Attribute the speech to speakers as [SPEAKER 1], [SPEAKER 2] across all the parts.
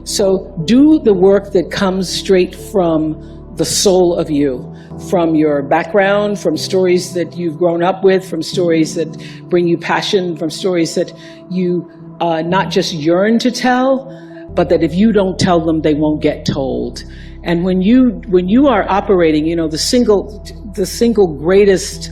[SPEAKER 1] So do the work that comes straight from the soul of you, from your background, from stories that you've grown up with, from stories that bring you passion, from stories that you not just yearn to tell, but that if you don't tell them, they won't get told. And when you are operating, you know, the single greatest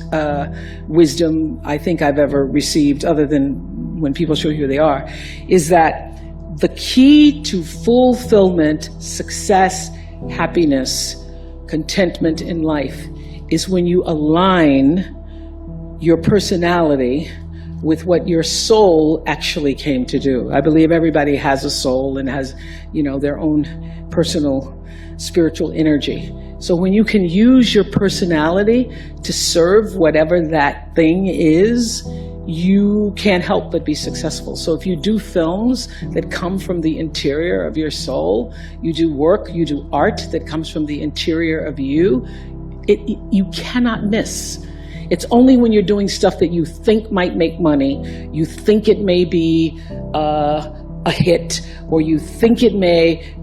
[SPEAKER 1] wisdom I think I've ever received, other than when people show you who they are, is that the key to fulfillment, success, happiness, contentment in life is when you align your personality with what your soul actually came to do. I believe everybody has a soul and has, you know, their own personal spiritual energy. So when you can use your personality to serve whatever that thing is, you can't help but be successful. So if you do films that come from the interior of your soul, you do work, you do art that comes from the interior of you, you cannot miss. It's only when you're doing stuff that you think might make money, you think it may be a hit, or you think it may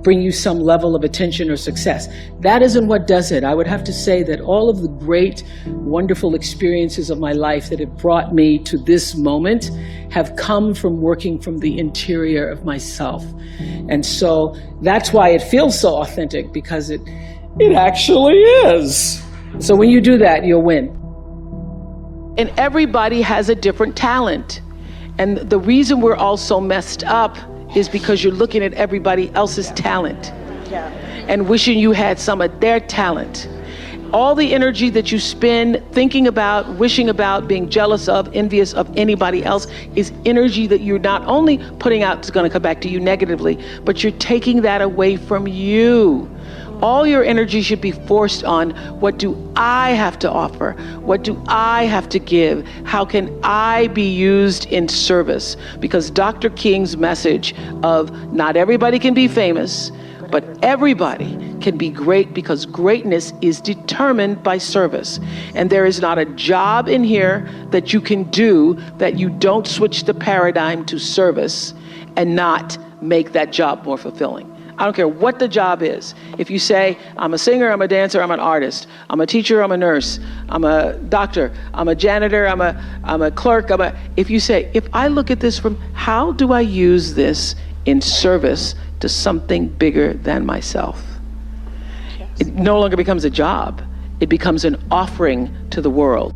[SPEAKER 1] bring you some level of attention or success. That isn't what does it. I would have to say that all of the great, wonderful experiences of my life that have brought me to this moment have come from working from the interior of myself. And so that's why it feels so authentic, because it actually is. So when you do that, you'll win. And everybody has a different talent. And the reason we're all so messed up is because you're looking at everybody else's talent and wishing you had some of their talent. All the energy that you spend thinking about, wishing about, being jealous of, envious of anybody else is energy that you're not only putting out, it's going to come back to you negatively, but you're taking that away from you. All your energy should be forced on, what do I have to offer? What do I have to give? How can I be used in service? Because Dr. King's message of not everybody can be famous, but everybody can be great, because greatness is determined by service. And there is not a job in here that you can do that you don't switch the paradigm to service and not make that job more fulfilling. I don't care what the job is. If you say, I'm a singer, I'm a dancer, I'm an artist, I'm a teacher, I'm a nurse, I'm a doctor, I'm a janitor, I'm a clerk, if you say, if I look at this from, how do I use this in service to something bigger than myself? Yes. It no longer becomes a job. It becomes an offering to the world.